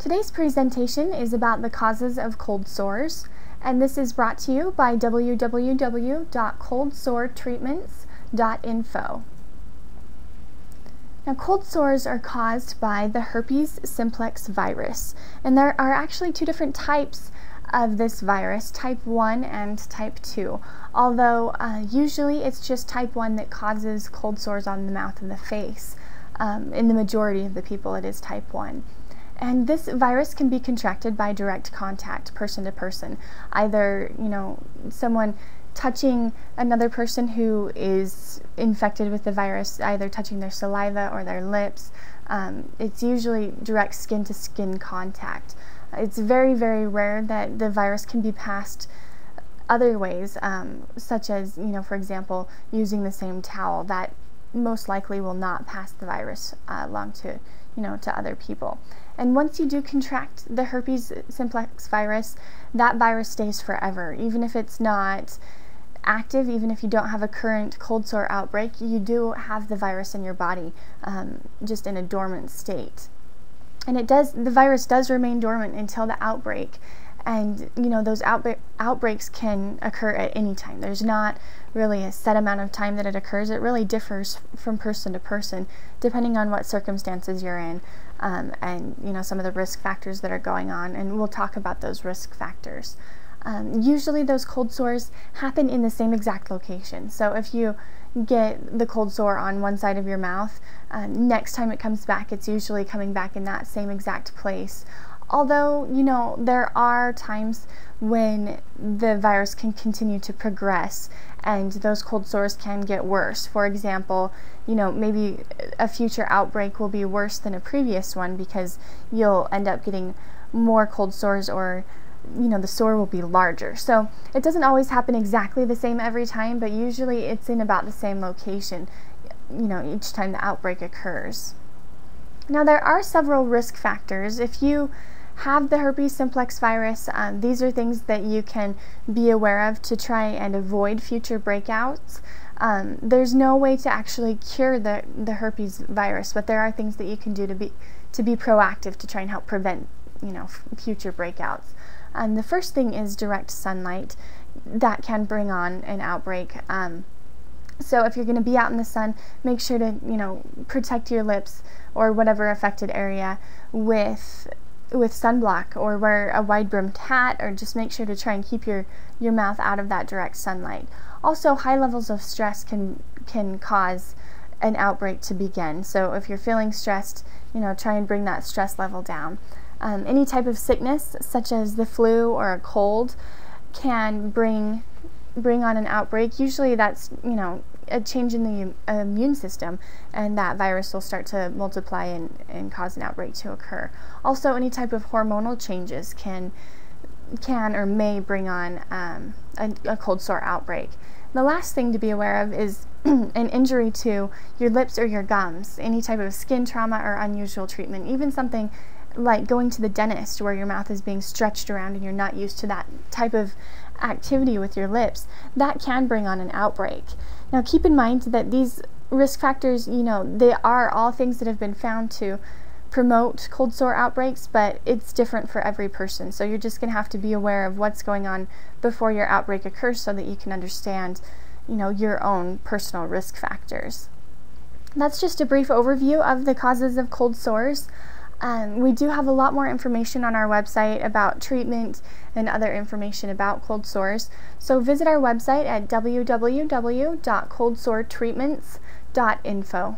Today's presentation is about the causes of cold sores, and this is brought to you by www.coldsoretreatments.info. Now, cold sores are caused by the herpes simplex virus, and there are actually two different types of this virus, type 1 and type 2, although usually it's just type 1 that causes cold sores on the mouth and the face. In the majority of the people, it is type 1. And this virus can be contracted by direct contact, person to person, either, someone touching another person who is infected with the virus, either touching their saliva or their lips. It's usually direct skin-to-skin contact. It's very, very rare that the virus can be passed other ways, such as, for example, using the same towel. That most likely will not pass the virus along to, to other people. And once you do contract the herpes simplex virus, that virus stays forever. Even if it's not active, even if you don't have a current cold sore outbreak, you do have the virus in your body, just in a dormant state. And the virus does remain dormant until the outbreak. And those outbreaks can occur at any time. There's not really a set amount of time that it occurs. It really differs from person to person, depending on what circumstances you're in, and some of the risk factors that are going on. And we'll talk about those risk factors. Usually those cold sores happen in the same exact location. So if you get the cold sore on one side of your mouth, next time it comes back, it's usually coming back in that same exact place. Although, there are times when the virus can continue to progress and those cold sores can get worse. For example, maybe a future outbreak will be worse than a previous one because you'll end up getting more cold sores, or the sore will be larger. So it doesn't always happen exactly the same every time, but usually it's in about the same location, each time the outbreak occurs. Now, there are several risk factors. If you have the herpes simplex virus, these are things that you can be aware of to try and avoid future breakouts. There's no way to actually cure the herpes virus, but there are things that you can do to be proactive to try and help prevent future breakouts. The first thing is direct sunlight. That can bring on an outbreak. So if you're going to be out in the sun, make sure to protect your lips or whatever affected area with sunblock, or wear a wide-brimmed hat, or just make sure to try and keep your mouth out of that direct sunlight. Also, high levels of stress can cause an outbreak to begin. So if you're feeling stressed, try and bring that stress level down. Any type of sickness, such as the flu or a cold, can bring on an outbreak. Usually that's, a change in the immune system, and that virus will start to multiply and cause an outbreak to occur. Also, any type of hormonal changes can or may bring on a cold sore outbreak. The last thing to be aware of is an injury to your lips or your gums, any type of skin trauma or unusual treatment, even something like going to the dentist where your mouth is being stretched around and you're not used to that type of activity with your lips. That can bring on an outbreak. Now, keep in mind that these risk factors, they are all things that have been found to promote cold sore outbreaks, but it's different for every person. So you're just going to have to be aware of what's going on before your outbreak occurs so that you can understand, your own personal risk factors. That's just a brief overview of the causes of cold sores. We do have a lot more information on our website about treatment and other information about cold sores. So visit our website at www.coldsoretreatments.info.